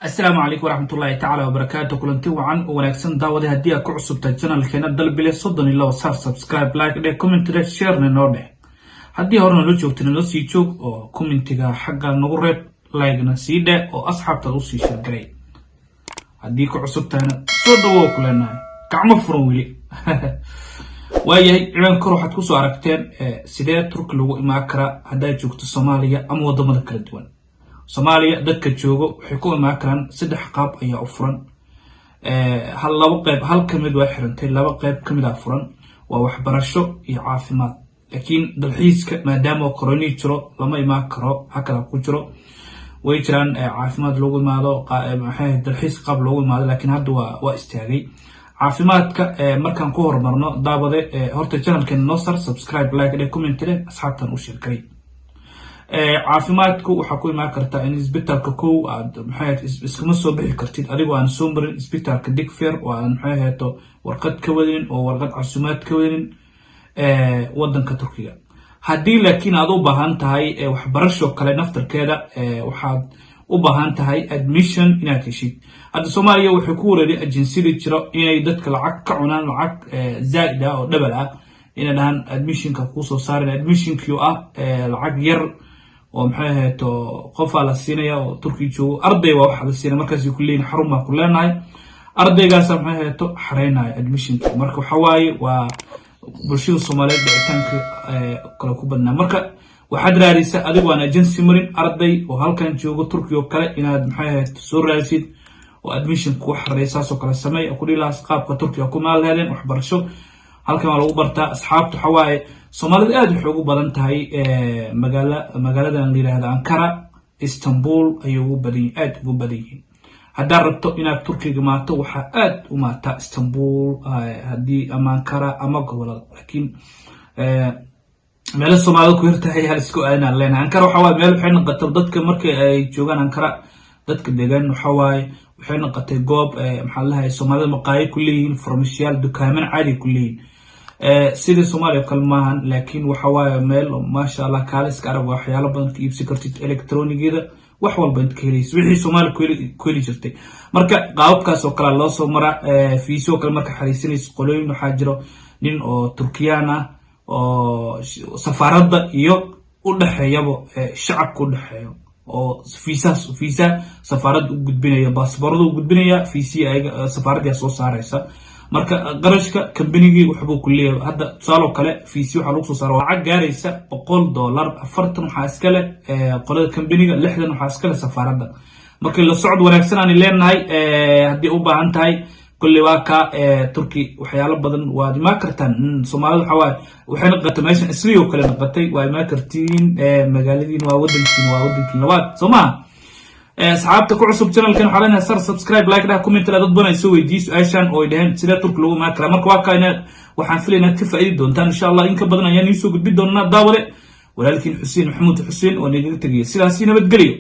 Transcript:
السلام عليكم ورحمة الله تعالى وبركاته. كلنتي وعن ونكسن داودي هدية كعصب تجنال كنا دل بلي صدني لو صار سبسكرايب لايك ده كومنت ده شير نورده هدي هورنا لو جوتنا لو سيجوك أو كومنتيجا حقا نورد لايك نسيده أو أصحاب تلوسي شير جري هدي كعصب تنا صدوا كلنا كعم فروي وياي عن كروح تكسو عرفتين سيدة ترك لو إماكرا هدا جوكت الصومالية أم وضم ذكر الدول Soomaaliya dadka joogo waxay ku imaan karaan saddex qaab ayaa u furan laba qayb hal kamid waa xirantay laba qayb kamid ah furan waa waxbarasho iyo caafimaad laakiin dalxiiska maadaama corona jiro lama imaan karo hakala ku jiro way jiraan caafimaad loogu imaado maxay dalxiis qaab loogu imaado laakiin hadda waa istaagay caafimaadka markaan ku hormarno daawade horta channelkeena noo sar subscribe like and comment asxaabtan u share garay caafimaadku waxa ku imaan kartaa in isbitaalka kow aad maxay iskama soo bixi kartid adigoo aan soo marin isbitaalka Digfaar oo aan maxay heeto warqad ka wadin oo warqad caafimaad ka wadin wadanka Turkiga hadii laakiin aad u baahan tahay waxbarasho kale naftarkeeda waxaad u baahan tahay admission inaad heshid hadda Soomaaliya waxay ku wareeray agencyada jiro inay dadka lacag ka cunaan lacag zaid ah oo double ah inaan admissionka ku soo saarin admissionku ah lacag yar oo maxay heeto qof ala siinaya oo Turkiga joogo arday waa waxa la siinay markaas ku leeyahay xaruma ku leenahay ardaygaas maxay heeto xareynay admission marka waxa waaye waa bulshada Soomaaliyeed dhicitaanka kala ku badnaa marka waxaad raadisa adigu aan agency marin arday oo halkan joogo Turkiga kale inaad maxay heeto soo raadsid oo admission ku xareysaas oo kala sameey ku dhilaas qaabka Turkiga ku maal heleen waxbarasho halkan waa lagu bartaa asxaabtu xawaaye Soomaalida aad waxay ugu badan tahay magaaladan la yiraahdo Ankara Istanbul ay ugu badan yihiin hadaa rabto inaad Turkiga maato waxa aad u maata Istanbul hadii ama Ankara ama gobolada laakiin meel Soomaalida ku hirtahay hal isku aanan leena Ankara waxa waa meel waxay noqotay dadka markay ay joogan Ankara dadka deegaan waxa waaye waxay noqotay goob maxaa la hayaa Soomaalida maqaayad ku leeyihiin farmashiyaal dukaaman caadi ku leeyihiin sida Soomaaliya kalmaan laakiin waxa waaye meel ma sha Allah kaaliska arag waxyaalo badan ka iibsi kartid electronigeeda wax walba inta ka helayso wixii Soomaaliya ku heli jirtay marka qaabkaas oo kala loo soo mara fiiso kale marka xariisinayso qolooyin waxa jiro nin oo Turkiyaan ah oo safaarada iyo u dhaxeeyaba shacabka u dhaxeeyo oo fiisa safaarada u gudbinaya baasaboorada u gudbinaya fiisi ay safaarada soo saaraysa marka qarashka kambanigi waxbuu ku leeyahay hadda tusaalo kale fiisi waxa lagu soo saaray lacag gaaraysa $100 40 waxa iska leh qolada kambaniga 60 waxa iska leh safaarada marka la socod wanaagsan aan leenahay hadii u baahan tahay kulli waa ka Turki waxyaalo badan waa ma kartaan Soomaalida waxay noqotay meeshan isliyo kale noqotay waa ma kartiin magaaladiin waa wadankiin labaad Soomaa asxaabta ku cusub channelkan waxa leena sar subscribe like da comment la dad badan soo weydiiso ayshan oo ideen sida Turki lagu ma kara marka waa ka waxaan filaynaa ka faa'iido doontaan insha Allah in ka badan ayaan soo gudbi doonaa daawade walaalkiin Xuseen Maxamuud Xuseen oo nidaamka tagay sidaas nabad galiyo